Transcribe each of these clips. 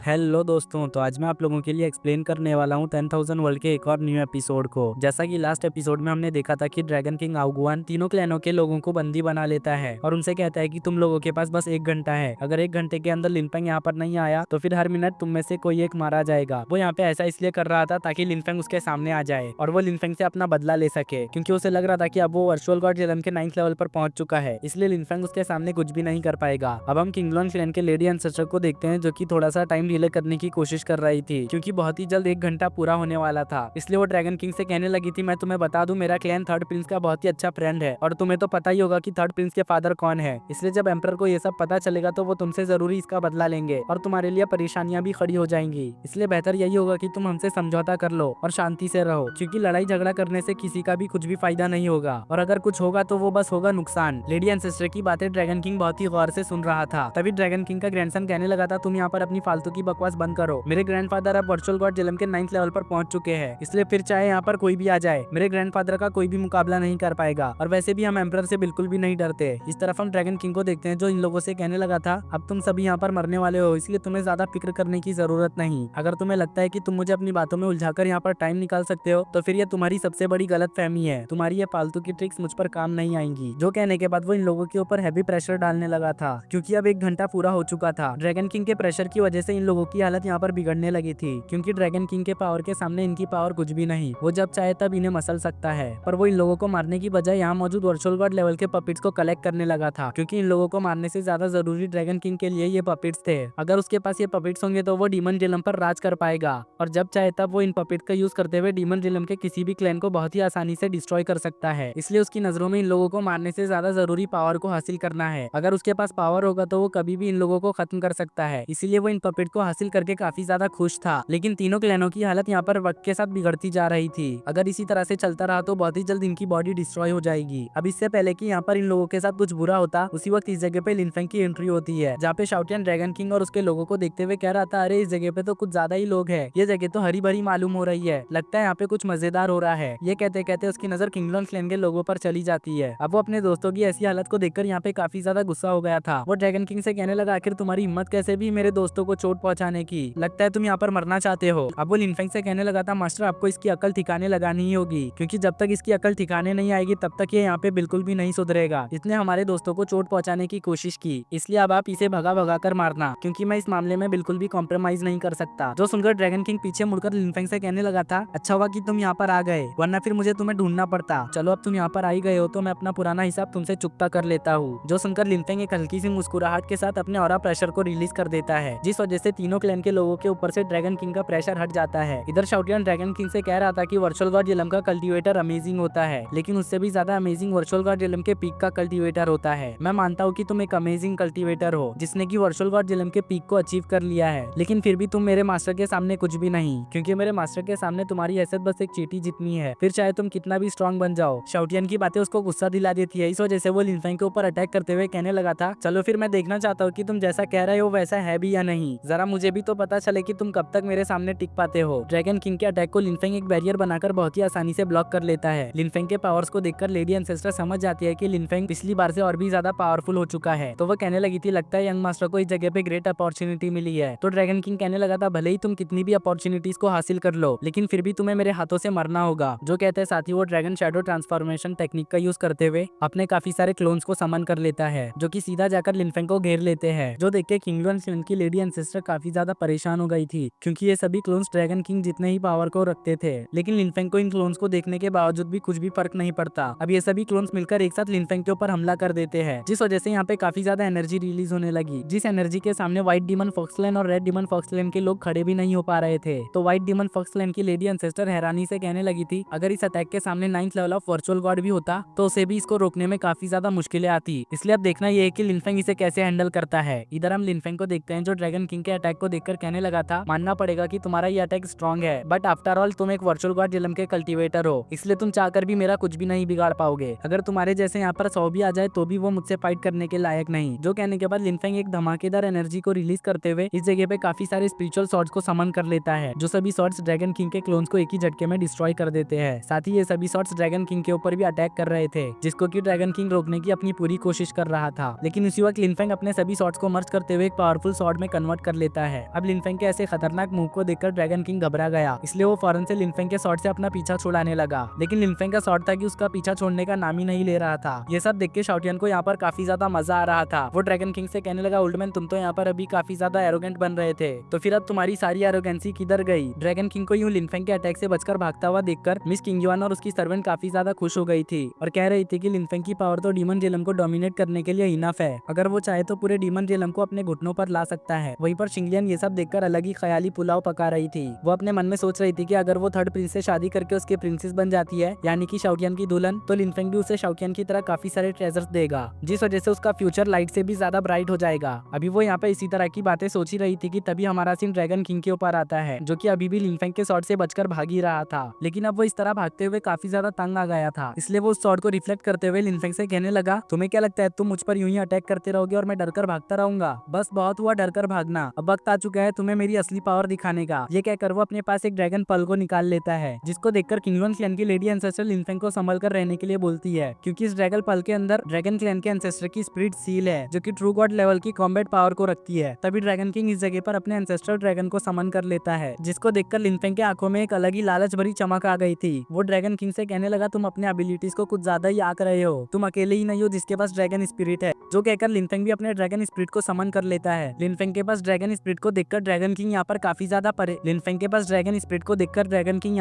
Hello दोस्तों, तो आज मैं आप लोगों के लिए एक्सप्लेन करने वाला हूँ 10,000 वर्ल्ड के एक और न्यू एपिसोड को। जैसा कि लास्ट एपिसोड में हमने देखा था कि ड्रैगन किंग आउगुआन तीनों क्लैनों के लोगों को बंदी बना लेता है और उनसे कहता है कि तुम लोगों के पास बस 1 घंटा है। अगर 1 घंटे के अंदर लिनफेंग यहाँ पर नहीं आया तो फिर हर मिनट तुम में से कोई एक मारा जाएगा। वो यहाँ पे ऐसा इसलिए कर रहा था ताकि लिनफेंग उसके सामने आ जाए और वो लिनफेंग से अपना बदला ले सके, क्योंकि उसे लग रहा था कि अब वो वर्चुअल गॉड जेलन के 9th लेवल पर पहुंच चुका है, इसलिए लिनफेंग उसके सामने कुछ भी नहीं कर पाएगा। अब हम किंगलॉन क्लैन के लेडी एंसेस्टर को देखते हैं, जो कि थोड़ा सा टाइम डिले करने की कोशिश कर रही थी, क्योंकि बहुत ही जल्द 1 घंटा पूरा होने वाला था। इसलिए वो ड्रैगन किंग से कहने लगी थी, मैं तुम्हें बता दूं, मेरा क्लैन थर्ड प्रिंस का बहुत ही अच्छा फ्रेंड है और तुम्हें तो पता ही होगा कि थर्ड प्रिंस के फादर कौन है। इसलिए जब एम्परर को ये सब पता चलेगा तो वो तुमसे जरूरी इसका बदला लेंगे और तुम्हारे लिए परेशानियां भी खड़ी हो जाएंगी। इसलिए बेहतर यही होगा कि तुम हमसे समझौता कर लो और शांति से रहो, क्योंकि लड़ाई झगड़ा करने से किसी का भी कुछ भी फायदा नहीं होगा, और अगर कुछ होगा तो वो बस होगा नुकसान। लेडी एंसेस्टर की बातें ड्रैगन किंग बहुत ही गौर से सुन रहा था। तभी ड्रैगन किंग का ग्रैंडसन कहने लगा था, तुम यहाँ पर अपनी फालतू की बकवास बंद करो। मेरे ग्रैंडफादर अब वर्चुअल गॉड जेलम के 9th लेवल पर पहुंच चुके हैं, इसलिए फिर चाहे यहाँ पर कोई भी आ जाए, मेरे ग्रैंडफादर का कोई भी मुकाबला नहीं कर पाएगा। और वैसे भी हम एम्परर से बिल्कुल भी नहीं डरते। इस तरफ हम ड्रैगन किंग को देखते हैं, जो इन लोगों से कहने लगा था, अब तुम सभी यहाँ पर मरने वाले हो, इसलिए तुम्हें ज्यादा फिक्र करने की जरूरत नहीं। अगर तुम्हें लगता है कि तुम मुझे अपनी बातों में उलझाकर यहाँ पर टाइम निकाल सकते हो तो फिर ये तुम्हारी सबसे बड़ी गलतफहमी है। तुम्हारी ये फालतू की ट्रिक्स मुझ पर काम नहीं आएंगी। जो कहने के बाद वो इन लोगों के ऊपर हैवी प्रेशर डालने लगा था, क्योंकि अब 1 घंटा पूरा हो चुका था। ड्रैगन किंग के प्रेशर की वजह से इन लोगों की हालत यहाँ पर बिगड़ने लगी थी, क्योंकि ड्रैगन किंग के पावर के सामने इनकी पावर कुछ भी नहीं। वो जब चाहे तब इन्हें मसल सकता है। पर वो इन लोगों को मारने की बजाय यहाँ मौजूद वर्चुअल गॉड लेवल के पपिट्स को कलेक्ट करने लगा था, क्योंकि इन लोगों को मारने से ज्यादा जरूरी ड्रैगन किंग के लिए ये पपिट्स थे। अगर उसके पास ये पपिट्स होंगे तो वो डीमन रिलम पर राज कर पाएगा, और जब चाहे तब वो इन पपिट का यूज करते हुए डीमन रिलम के किसी भी क्लैन को बहुत ही आसानी से डिस्ट्रॉय कर सकता है। इसलिए उसकी नजरों में इन लोगों को मारने से ज्यादा जरूरी पावर को हासिल करना है। अगर उसके पास पावर होगा तो वो कभी भी इन लोगों को खत्म कर सकता है। इसीलिए वो इन पपिट को हासिल करके काफी ज्यादा खुश था। लेकिन तीनों क्लैनों की हालत यहाँ पर वक्त के साथ बिगड़ती जा रही थी। अगर इसी तरह से चलता रहा तो बहुत ही जल्द इनकी बॉडी डिस्ट्रॉय हो जाएगी। अब इससे पहले कि यहाँ पर इन लोगों के साथ कुछ बुरा होता, उसी वक्त इस जगह पे लिनफेंग की एंट्री होती है, जहाँ पे शाओटियन ड्रैगन किंग और उसके लोगों को देखते हुए कह रहा था, अरे इस जगह पे तो कुछ ज्यादा ही लोग हैं, ये जगह तो हरी भरी मालूम हो रही है, लगता है यहाँ पे कुछ मजेदार हो रहा है। ये कहते कहते उसकी नजर किंगलॉन क्लैन के लोगों पर चली जाती है। अब वो अपने दोस्तों की ऐसी हालत को देखकर यहाँ पे काफी ज्यादा गुस्सा हो गया था। वो ड्रैगन किंग से कहने लगा, आखिर तुम्हारी हिम्मत कैसे भी मेरे दोस्तों को चोट पहुंचाने की, लगता है तुम यहाँ पर मरना चाहते हो। अब वो लिनफेंग से कहने लगा था, मास्टर आपको इसकी अकल ठिकाने लगानी ही होगी, क्योंकि जब तक इसकी अकल ठिकाने नहीं आएगी तब तक ये यहाँ पे बिल्कुल भी नहीं सुधरेगा। इसने हमारे दोस्तों को चोट पहुंचाने की कोशिश की, इसलिए अब आप इसे भगा भगा कर मारना, क्योंकि मैं इस मामले में बिल्कुल भी कॉम्प्रोमाइज नहीं कर सकता। जो सुनकर ड्रैगन किंग पीछे मुड़कर लिनफेंग से कहने लगा था, अच्छा हुआ कि तुम यहाँ पर आ गए, वरना फिर मुझे तुम्हें ढूंढना पड़ता। चलो अब तुम यहाँ पर आ ही गए हो तो मैं अपना पुराना हिसाब तुमसे चुकता कर लेता हूँ। जो सुनकर लिनफेंग एक हल्की सी मुस्कुराहट के साथ अपने ऑरा प्रेशर को रिलीज कर देता है, जिस वजह से तीनों क्लैन के लोगों के ऊपर से ड्रैगन किंग का प्रेशर हट जाता है। इधर शाओटियन ड्रैगन किंग से कह रहा था कि वर्चुअल गॉड जेलम का कल्टीवेटर अमेजिंग होता है, लेकिन उससे भी ज्यादा अमेजिंग वर्चुअल गॉड जेलम के पीक का कल्टीवेटर होता है। मैं मानता हूँ कि तुम एक अमेजिंग कल्टीवेटर हो, जिसने की वर्चुअल गॉड जेलम के पीक को अचीव कर लिया है, लेकिन फिर भी तुम मेरे मास्टर के सामने कुछ भी नहीं, क्योंकि मेरे मास्टर के सामने तुम्हारी हैसियत बस एक चींटी जितनी है, फिर चाहे तुम कितना भी स्ट्रॉन्ग बन जाओ। शाओटियन की बातें उसको गुस्सा दिला देती है, इस वजह से वो लिनफेंग के ऊपर अटैक करते हुए कहने लगा था, चलो फिर मैं देखना चाहता हूँ कि तुम जैसा कह रहे हो वैसा है भी या नहीं, जरा मुझे भी तो पता चले कि तुम कब तक मेरे सामने टिक पाते हो। ड्रैगन किंग के अटैक को लिनफेंग एक बैरियर बनाकर बहुत ही आसानी से ब्लॉक कर लेता है। लिनफेंग के पावर्स को देखकर लेडी एंसेस्टर समझ जाती है कि लिनफेंग पिछली बार से और भी ज्यादा पावरफुल हो चुका है, तो वो कहने लगी थी, लगता है यंग मास्टर को इस जगह पे ग्रेट अपॉर्चुनिटी मिली है। तो ड्रैगन किंग कहने लगा था, भले ही तुम कितनी भी अपॉर्चुनिटीज को हासिल कर लो, लेकिन फिर भी तुम्हें मेरे हाथों से मरना होगा। जो कहते हैं साथ ही वो ड्रैगन शैडो ट्रांसफॉर्मेशन टेक्निक का यूज करते हुए अपने काफी सारे क्लोन्स को समन कर लेता है, जो कि सीधा जाकर लिनफेंग को घेर लेते हैं। जो देख के किंगलॉन क्लैन की लेडी एंसेस्टर काफी ज्यादा परेशान हो गई थी, क्योंकि ये सभी क्लोन्स ड्रैगन किंग जितने ही पावर को रखते थे, लेकिन लिनफेंग को इन क्लोन्स को देखने के बावजूद भी कुछ भी फर्क नहीं पड़ता। अब ये सभी क्लोन्स मिलकर एक साथ लिनफेंग के ऊपर हमला कर देते हैं, जिस वजह से यहाँ पे काफी ज्यादा एनर्जी रिलीज होने लगी, जिस एनर्जी के सामने व्हाइट डीमन फॉक्सलैंड और रेड डीमन फॉक्सलैंड के लोग खड़े भी नहीं हो पा रहे थे। तो व्हाइट डीमन फॉक्सलैंड की लेडी एंसेस्टर हैरानी से कहने लगी थी, अगर इस अटैक के सामने 9th level of virtual God भी होता तो उसे भी इसको रोकने में काफी ज्यादा मुश्किलें आती। इसलिए अब देखना ये है कि लिनफेंग इसे कैसे हैंडल करता है। इधर हम लिनफेंग को देखते हैं, जो ड्रैगन किंग के अटैक को देखकर कहने लगा था, मानना पड़ेगा कि तुम्हारा ये अटैक स्ट्रॉन्ग है, बट आफ्टर ऑल तुम एक वर्चुअल गॉड जेलम के कल्टीवेटर हो, इसलिए तुम चाहकर भी मेरा कुछ भी नहीं बिगाड़ पाओगे। अगर तुम्हारे जैसे यहाँ पर 100 भी आ जाए तो भी वो मुझसे फाइट करने के लायक नहीं। जो कहने के बाद लिनफेंग एक धमाकेदार एनर्जी को रिलीज करते हुए इस जगह पे काफी सारे स्पिरिचुअल सॉर्ड्स को समन कर लेता है, जो सभी सॉर्ड्स ड्रैगन किंग के क्लोन्स को एक ही झटके में डिस्ट्रॉय कर देते हैं। साथ ही ये सभी सॉर्ड्स ड्रैगन किंग के ऊपर भी अटैक कर रहे थे, जिसको कि ड्रैगन किंग रोकने की अपनी पूरी कोशिश कर रहा था। लेकिन उसी वक्त लिनफेंग अपने सभी सॉर्ड्स को मर्ज करते हुए एक पावरफुल सॉर्ड में कन्वर्ट कर लेता देता है। अब लिनफेंग के ऐसे खतरनाक मूव को देखकर ड्रैगन किंग घबरा गया, इसलिए वो फौरन से लिनफेंग के शॉट से अपना पीछा छुड़ाने लगा। लेकिन लिनफेंग का शॉट था कि उसका पीछा छोड़ने का नाम ही नहीं ले रहा था। ये सब देख के शाओटियन को यहाँ पर काफी ज्यादा मजा आ रहा था। वो ड्रैगन किंग से कहने लगा, ओल्डमैन तुम तो यहाँ पर अभी काफी ज्यादा एरोगेंट बन रहे थे, तो फिर अब तुम्हारी सारी एरोगेंसी किधर गई? ड्रैगन किंग को यूं लिनफेंग के अटैक से बचकर भागता हुआ देखकर मिस किंगयुआन और उसकी सर्वेंट काफी ज्यादा खुश हो गई थी और कह रही थी कि लिनफेंग की पावर तो डीमन रियलम को डोमिनेट करने के लिए इनफ है। अगर वो चाहे तो पूरे डीमन रियलम को अपने घुटनों पर ला सकता है। वहीं पर शिंगलियन ये सब देखकर अलग ही ख्याली पुलाव पका रही थी। वो अपने मन में सोच रही थी कि अगर वो थर्ड प्रिंस से शादी करके उसके प्रिंसेस बन जाती है, यानी कि शाओटियन की दुल्हन, तो लिनफेंग भी उसे शाओटियन की तरह काफी सारे ट्रेजर्स देगा, जिस वजह से उसका फ्यूचर लाइट से भी ज्यादा ब्राइट हो जाएगा। अभी वो यहाँ पे इसी तरह की बातें सोच ही रही थी कि तभी हमारा सीन ड्रैगन किंग के ऊपर आता है, जो कि अभी भी लिनफेंग के शॉट से बचकर भाग ही रहा था। लेकिन अब वो इस तरह भागते हुए काफी ज्यादा तंग आ गया था, इसलिए वो उस शॉट को रिफ्लेक्ट करते हुए लिनफेंग से कहने लगा, तुम्हें क्या लगता है तुम मुझ पर यूं ही अटैक करते रहोगे और मैं डरकर भागता रहूंगा? बस बहुत हुआ डरकर भागना, अब वक्त आ चुका है तुम्हें मेरी असली पावर दिखाने का। ये कहकर वो अपने पास एक ड्रैगन पल को निकाल लेता है, जिसको देखकर किंगलुन क्लैन की लेडी एंसेस्टर लिनफेंग को संभल कर रहने के लिए बोलती है, क्योंकि इस ड्रैगन पल के अंदर ड्रैगन क्लैन के एंसेस्टर की स्पिरिट सील है, जो कि ट्रू गॉड लेवल की कॉम्बैट पावर को रखती है। तभी ड्रैगन किंग इस जगह पर अपने एंसेस्टर ड्रैगन को समन कर लेता है, जिसको देखकर लिनफेंग के आंखों में एक अलग ही लालच भरी चमक आ गई थी। वो ड्रैगन किंग से कहने लगा, तुम अपने एबिलिटीज को कुछ ज्यादा ही आंक रहे हो, तुम अकेले ही नहीं हो जिसके पास ड्रैगन स्पिरिट है। जो कहकर लिनफेंग भी अपने ड्रैगन स्पिरिट को समन कर लेता है। लिनफेंग के पास ड्रैगन स्पिरिट को देखकर ड्रैगन किंग यहाँ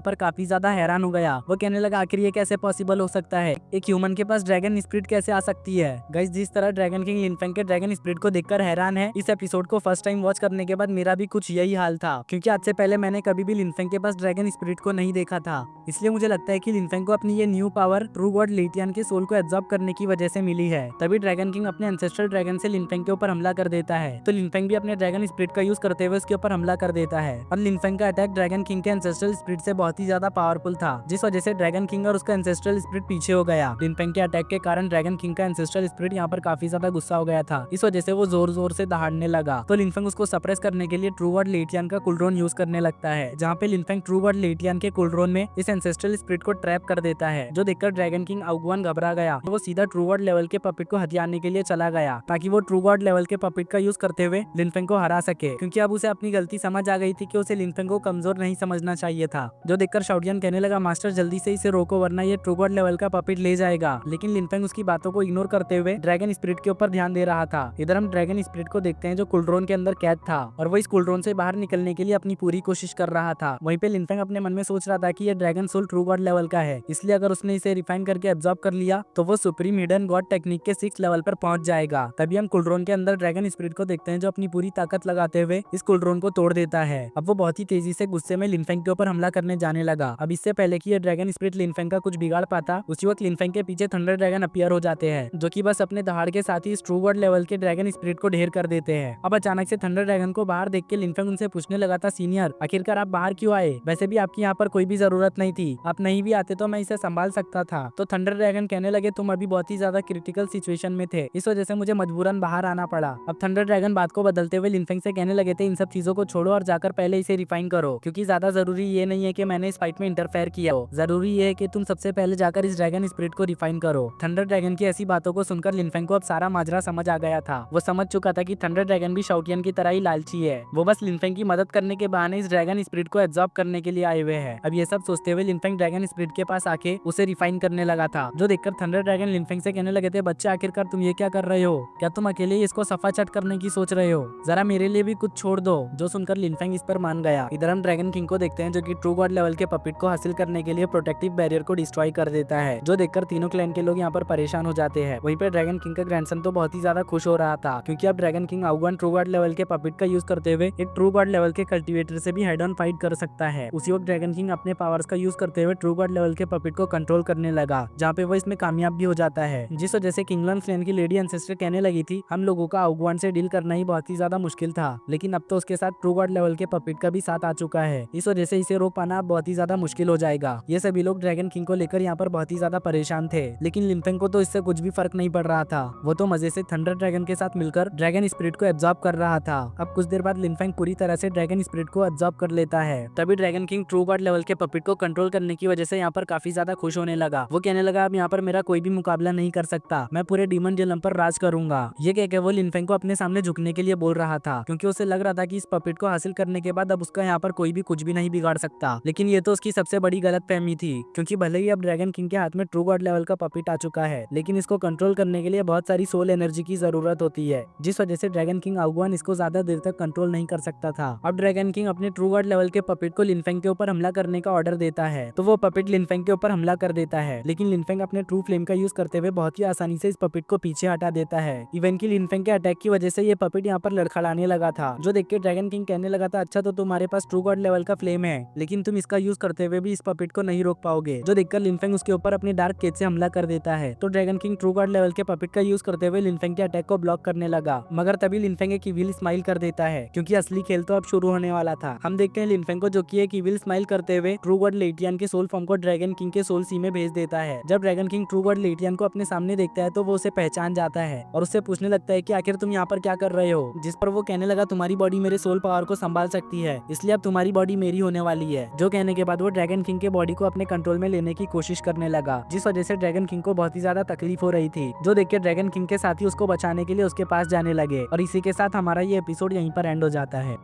पर काफी ज्यादा हैरान हो गया। वो कहने लगा, आखिर ये कैसे पॉसिबल हो सकता है? एक ह्यूमन के पास ड्रैगन स्पिरिट कैसे आ सकती है? गाइस, जिस तरह ड्रैगन किंग लिनफेंग के ड्रैगन स्पिरिट को देखकर हैरान है, इस एपिसोड को फर्स्ट टाइम वॉच करने के बाद मेरा भी कुछ यही हाल था, क्योंकि आज से पहले मैंने कभी भी लिनफेंग के पास ड्रैगन स्पिरिट को नहीं देखा था। इसलिए मुझे लगता है कि लिनफेंग को अपनी ये न्यू पावर ट्रू गॉड लेटियन के सोल को एब्जॉर्ब करने की वजह से मिली है। तभी ड्रैगन किंग अपने एंसेस्ट्रल ड्रैगन से लिनफेंग के ऊपर हमला कर देता है, तो लिनफेंग भी अपने ड्रैगन स्पिरिट का यूज करते हुए उसके ऊपर हमला कर देता है। और लिनफेंग का अटैक ड्रैगन किंग के एंसेस्ट्रल स्पिरिट से बहुत ही ज्यादा पावरफुल था, जिस वजह से ड्रैगन किंग और उसका एंसेस्ट्रल स्पिरिट पीछे हो गया। लिनफेंग के अटैक के कारण ड्रैगन किंग का एंसेस्ट्रल स्पिरिट यहाँ पर काफी ज्यादा गुस्सा हो गया था, इस वजह से वो जोर जोर से दहाड़ने लगा। तो लिनफेंग उसको सप्रेस करने के लिए ट्रू गॉड लेटियन का कुलड्रोन यूज करने लगता है, जहाँ पे लिनफेंग ट्रू गॉड लेटियन के कुलड्रोन में इस एंसेस्ट्रल स्पिरिट को ट्रैप कर देता है, जो देखकर ड्रैगन किंग आउगुआन घबरा गया। वो सीधा ट्रू गॉड लेवल के पपेट को हथियाने के लिए चला गया, ताकि वो ट्रू गॉड लेवल के पपेट का यूज करते हुए लिनफेंग को हरा सके, क्योंकि अब उसे अपनी गलती समझ आ गई थी कि उसे लिनफेंग को कमजोर नहीं समझना चाहिए था। जो देखकर शाओटियन कहने लगा, मास्टर जल्दी से इसे रोको वरना ये ट्रू गॉड लेवल का पपेट ले जाएगा। लेकिन लिनफेंग उसकी बातों को इग्नोर करते हुए ड्रैगन स्पिरिट के ऊपर ध्यान दे रहा था। इधर हम ड्रैगन स्पिरिट को देखते हैं, जो कुलड्रोन के अंदर कैद था और वो इस कुलड्रोन से बाहर निकलने के लिए अपनी पूरी कोशिश कर रहा था। वहीं पे लिनफेंग अपने मन में सोच रहा था कि ये dragon soul true god level का है, इसलिए अगर उसने इसे रिफाइन करके एब्जॉर्ब कर लिया तो वो सुप्रीम हिडन गॉड टेक्निक के 6 लेवल पर पहुंच जाएगा। तभी हम कुलड्रोन के अंदर ड्रैगन स्पिरिट को देखते हैं, जो अपनी पूरी ताकत लगाते हुए इस कुलड्रोन को तोड़ देता है। अब वो बहुत ही तेजी से गुस्से में लिनफेंग के ऊपर हमला करने जाने लगा। अब इससे पहले कि ये ड्रैगन स्पिरिट लिनफेंग का कुछ बिगाड़ पाता, उसी वक्त लिनफेंग के पीछे थंडर ड्रैगन अपीयर हो जाते हैं, जो कि बस अपने दहाड़ के साथ ही इस ट्रू गॉड लेवल के ड्रैगन स्पिरिट को ढेर कर देते हैं। अब अचानक से थंडर ड्रैगन को बाहर देख के लिनफेंग उनसे पूछने लगा था, सीनियर आखिरकार आप बाहर क्यों आए? वैसे भी आपकी यहाँ पर कोई भी जरूरत नहीं थी, आप नहीं भी आते तो मैं इसे संभाल सकता था। तो थंडर ड्रैगन कहने लगे, तुम अभी बहुत ही ज्यादा क्रिटिकल सिचुएशन में थे, इस वजह से मुझे मजबूरन बाहर आना पड़ा। अब थंडर ड्रैगन बात को बदलते हुए लिनफेंग से कहने लगे थे, इन सब चीजों को छोड़ो और जाकर पहले इसे रिफाइन करो, क्योंकि ज्यादा जरूरी ये नहीं है कि मैंने इस फाइट में इंटरफेयर किया हो, जरूरी ये है कि तुम सबसे पहले जाकर इस ड्रैगन स्पिरिट को रिफाइन करो। थंडर ड्रैगन की ऐसी बातों को सुनकर लिनफेंग को अब सारा माजरा समझ आ गया था। वो समझ चुका था कि थंडर ड्रैगन भी शाओटियन की तरह ही लालची है, वो बस लिनफेंग की मदद करने के बहाने इस ड्रैगन स्पिरिट को एब्जॉर्ब करने के लिए आए हुए हैं। अब ये सब सोचते हुए लिनफेंग ड्रैगन स्पिरिट के पास आके उसे रिफाइन करने लगा था, जो देखकर थंडर ड्रैगन लिनफेंग से कहने लगे थे, बच्चे आखिरकार तुम ये क्या कर रहे हो? क्या तुम अकेले ही इसको सफा चट करने की सोच रहे हो? जरा मेरे लिए भी कुछ छोड़ दो। जो सुनकर लिनफेंग इस पर मान गया। इधर हम ड्रैगन किंग को देखते हैं, जो कि ट्रू गॉड लेवल के पपेट को हासिल करने के लिए प्रोटेक्टिव बैरियर को डिस्ट्रॉय कर देता है, जो देखकर तीनों क्लैन के लोग यहाँ पर परेशान हो जाते हैं। वहीं पर ड्रैगन किंग का ग्रैंडसन तो बहुत ही ज्यादा खुश हो रहा था, क्योंकि अब ड्रैगन किंग आउगुआन ट्रू गॉड लेवल के पपेट का यूज करते हुए एक ट्रू गॉड लेवल के कल्टीवेटर से भी हेड ऑन फाइट कर सकता है। उसी वक्त ड्रैगन किंग अपने पावर्स का यूज करते हुए ट्रू गॉड लेवल के पपेट को कंट्रोल करने लगा, जहाँ पे वो इसमें कामयाब भी हो जाता है, जिस वजह से किंगलम क्लैन की लेडी एंसेस्टर कहने लगी थी, हम लोगों का आउगुआन से डील करना ही बहुत ही ज्यादा मुश्किल था, लेकिन अब तो उसके साथ ट्रू गॉड लेवल के पपेट का भी साथ आ चुका है, इस वजह से इसे रोक पाना बहुत ही ज्यादा मुश्किल हो जाएगा। ये सभी लोग ड्रैगन किंग को लेकर यहाँ पर बहुत ही ज्यादा परेशान थे, लेकिन लिनफेंग को तो इससे कुछ भी फर्क नहीं पड़ रहा था। वो तो मजे से थंडर ड्रैगन के साथ मिलकर ड्रैगन स्पिरिट को एब्जॉर्ब कर रहा था। अब कुछ देर बाद लिनफेंग पूरी तरह से ड्रैगन स्पिरिट को एब्जॉर्ब कर लेता है। तभी dragon king true god level के पपेट को कंट्रोल करने की वजह से यहाँ पर काफी ज्यादा खुश होने लगा। वो कहने लगा, अब यहाँ पर मेरा कोई भी मुकाबला नहीं कर सकता, मैं पूरे डीमन रियलम पर राज करूंगा। ये कह के वो लिनफेंग को अपने सामने झुकने के लिए बोल रहा था, क्योंकि उसे लग रहा था कि इस पपेट को हासिल करने के बाद अब उसका यहाँ पर कोई भी कुछ भी नहीं बिगाड़ सकता। लेकिन ये तो उसकी सबसे बड़ी गलतफहमी थी, क्योंकि भले ही अब ड्रैगन किंग के हाथ में ट्रू गॉड लेवल का पपेट आ चुका है, लेकिन इसको कंट्रोल करने के लिए बहुत सारी सोल एनर्जी की जरूरत होती है, जिस वजह से ड्रैगन किंग आगुआन इसको ज्यादा देर तक कंट्रोल नहीं कर सकता था। अब ड्रैगन किंग अपने ट्रू गॉड लेवल के पपेट को लिनफेंग के ऊपर हमला करने का ऑर्डर देता है, तो वो पपेट लिनफेंग के ऊपर हमला कर देता है, लेकिन लिनफेंग अपने ट्रू फ्लेम का यूज करते हुए बहुत ही आसानी से इस पपेट को पीछे हटा देता है। इवन की लिनफेंग के अटैक की वजह से ये पपेट यहाँ पर लड़खड़ाने लगा था, जो देख के ड्रैगन किंग कहने लगा था, अच्छा तो तुम्हारे पास ट्रू गॉड लेवल का फ्लेम है, लेकिन तुम इसका यूज करते हुए भी इस पपेट को नहीं रोक पाओगे, जो देखकर लिनफेंग उसके ऊपर अपनी डार्क केज से हमला कर देता है। तो dragon king true god level के पपेट का यूज करते हुए लिनफेंग के अटैक को ब्लॉक करने लगा, मगर तभी लिनफेंग एक इविल स्माइल कर देता है, क्योंकि असली खेल तो अब शुरू होने वाला था। हम देखते हैं लिनफेंग को, जो कि एक इविल स्माइल करते हुए ट्रू गॉड लेटियन के सोल फॉर्म को ड्रैगन किंग के सोल सी में भेज देता है। जब ड्रैगन किंग ट्रू गॉड लेटियन को अपने सामने देखता है तो वो उसे पहचान जाता है और उससे पूछने लगता है कि आखिर तुम यहाँ पर क्या कर रहे हो, जिस पर वो कहने लगा, तुम्हारी बॉडी मेरे सोल पावर को संभाल सकती है, इसलिए अब तुम्हारी बॉडी मेरी होने वाली है। जो कहने के बाद वो ड्रैगन किंग के बॉडी को अपने कंट्रोल में लेने की कोशिश करने लगा, जिस वजह से ड्रैगन किंग को बहुत ही ज्यादा तकलीफ हो रही थी, जो देख के ड्रैगन किंग के साथी उसको बचाने के लिए उसके पास जाने लगे। और इसी के साथ हमारा ये एपिसोड यहीं पर एंड हो जाता है।